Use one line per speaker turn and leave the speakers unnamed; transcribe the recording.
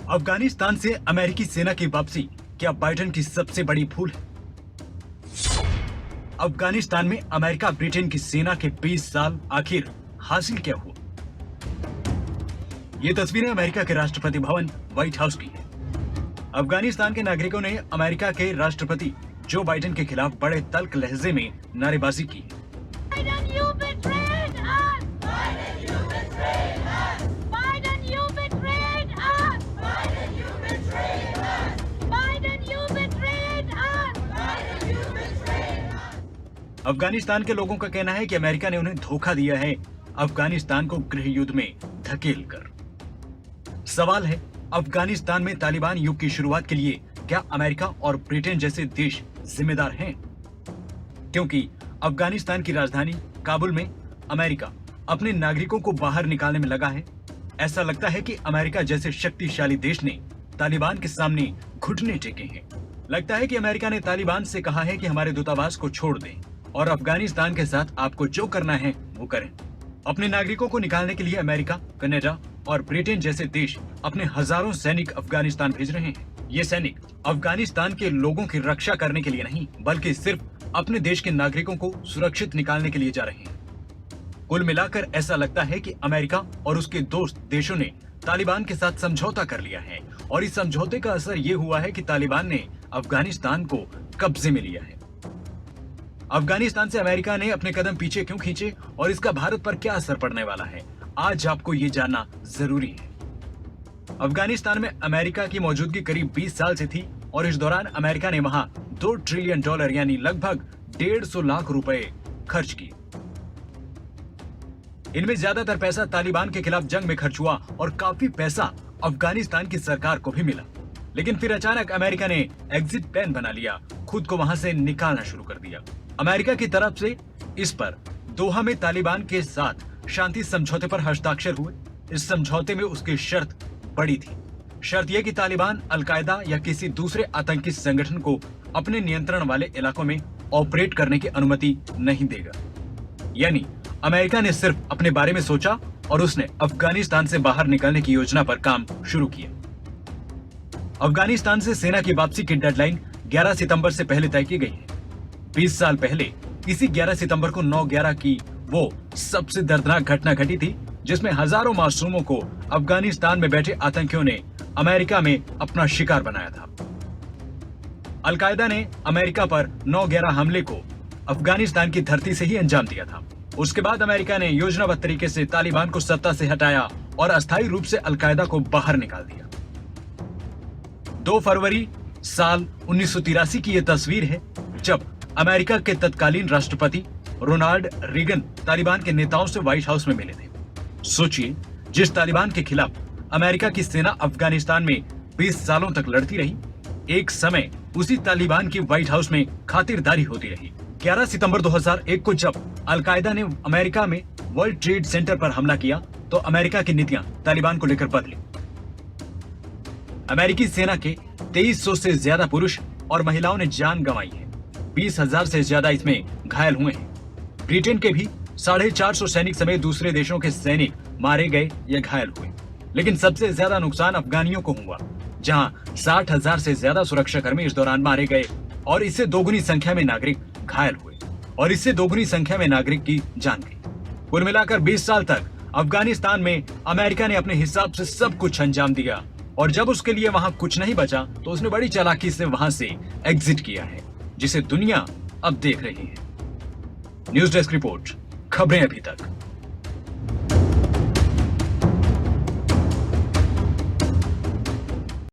अफगानिस्तान से अमेरिकी सेना की वापसी क्या बाइडेन की सबसे बड़ी भूल है? अफगानिस्तान में अमेरिका ब्रिटेन की सेना के 20 साल आखिर हासिल क्या हुआ? ये तस्वीरें अमेरिका के राष्ट्रपति भवन व्हाइट हाउस की है। अफगानिस्तान के नागरिकों ने अमेरिका के राष्ट्रपति जो बाइडेन के खिलाफ बड़े तल्ख लहजे में नारेबाजी की। अफगानिस्तान के लोगों का कहना है कि अमेरिका ने उन्हें धोखा दिया है, अफगानिस्तान को गृह युद्ध में धकेल कर। सवाल है, अफगानिस्तान में तालिबान युग की शुरुआत के लिए क्या अमेरिका और ब्रिटेन जैसे देश जिम्मेदार हैं? क्योंकि अफगानिस्तान की राजधानी काबुल में अमेरिका अपने नागरिकों को बाहर निकालने में लगा है। ऐसा लगता है कि अमेरिका जैसे शक्तिशाली देश ने तालिबान के सामने घुटने टेके हैं। लगता है कि अमेरिका ने तालिबान से कहा है कि हमारे दूतावास को छोड़ दें और अफगानिस्तान के साथ आपको जो करना है वो करें। अपने नागरिकों को निकालने के लिए अमेरिका, कनाडा और ब्रिटेन जैसे देश अपने हजारों सैनिक अफगानिस्तान भेज रहे हैं। ये सैनिक अफगानिस्तान के लोगों की रक्षा करने के लिए नहीं, बल्कि सिर्फ अपने देश के नागरिकों को सुरक्षित निकालने के लिए जा रहे हैं। कुल मिलाकर ऐसा लगता है कि अमेरिका और उसके दोस्त देशों ने तालिबान के साथ समझौता कर लिया है और इस समझौते का असर ये हुआ है कि तालिबान ने अफगानिस्तान को कब्जे में लिया है। अफगानिस्तान से अमेरिका ने अपने कदम पीछे क्यों खींचे और इसका भारत पर क्या असर पड़ने वाला है, आज आपको ये जानना जरूरी है। अफगानिस्तान में अमेरिका की मौजूदगी करीब 20 साल से थी और इस दौरान अमेरिका ने वहां $2 ट्रिलियन यानी लगभग 150 लाख रुपए खर्च किए। इनमें ज्यादातर पैसा तालिबान के खिलाफ जंग में खर्च हुआ और काफी पैसा अफगानिस्तान की सरकार को भी मिला। लेकिन फिर अचानक अमेरिका ने एग्जिट प्लान बना लिया, खुद को वहां से निकालना शुरू कर दिया। अमेरिका की तरफ से इस पर दोहा में तालिबान के साथ शांति समझौते पर हस्ताक्षर हुए। इस समझौते में उसकी शर्त बड़ी थी। शर्त यह कि तालिबान अलकायदा या किसी दूसरे आतंकी संगठन को अपने नियंत्रण वाले इलाकों में ऑपरेट करने की अनुमति नहीं देगा। यानी अमेरिका ने सिर्फ अपने बारे में सोचा और उसने अफगानिस्तान से बाहर निकलने की योजना पर काम शुरू किया। अफगानिस्तान से सेना की वापसी की डेडलाइन 11 सितंबर से पहले तय की गई है। 20 साल पहले इसी 11 सितंबर को 9/11 की वो सबसे दर्दनाक घटना घटी थी, जिसमें हजारों मासूमों को अफगानिस्तान में बैठे आतंकियों ने अमेरिका में अपना शिकार बनाया था। अलकायदा ने अमेरिका पर 9/11 हमले को अफगानिस्तान की धरती से ही अंजाम दिया था। उसके बाद अमेरिका ने योजनाबद्ध तरीके से तालिबान को सत्ता से हटाया और अस्थायी रूप से अलकायदा को बाहर निकाल दिया। 2 फरवरी साल 1983 की यह तस्वीर है, जब अमेरिका के तत्कालीन राष्ट्रपति रोनाल्ड रीगन तालिबान के नेताओं से व्हाइट हाउस में मिले थे। सोचिए, जिस तालिबान के खिलाफ अमेरिका की सेना अफगानिस्तान में 20 सालों तक लड़ती रही, एक समय उसी तालिबान की व्हाइट हाउस में खातिरदारी होती रही। 11 सितंबर 2001 को जब अलकायदा ने अमेरिका में वर्ल्ड ट्रेड सेंटर पर हमला किया, तो अमेरिका की नीतियां तालिबान को लेकर बदली। अमेरिकी सेना के 2300 से ज्यादा पुरुष और महिलाओं ने जान गंवाई है। 20,000 से ज्यादा इसमें घायल हुए हैं। ब्रिटेन के भी 450 सैनिक समेत दूसरे देशों के सैनिक मारे गए या घायल हुए। लेकिन सबसे ज्यादा नुकसान अफगानियों को हुआ, जहां 60,000 से ज्यादा सुरक्षाकर्मी इस दौरान मारे गए और इससे दोगुनी संख्या में नागरिक घायल हुए और इससे दोगुनी संख्या में नागरिक की जान गई। कुल मिलाकर 20 साल तक अफगानिस्तान में अमेरिका ने अपने हिसाब से सब कुछ अंजाम दिया और जब उसके लिए वहां कुछ नहीं बचा तो उसने बड़ी चालाकी से वहां से एग्जिट किया है, जिसे दुनिया अब देख रही है। न्यूज़ डेस्क रिपोर्ट, खबरें अभी तक।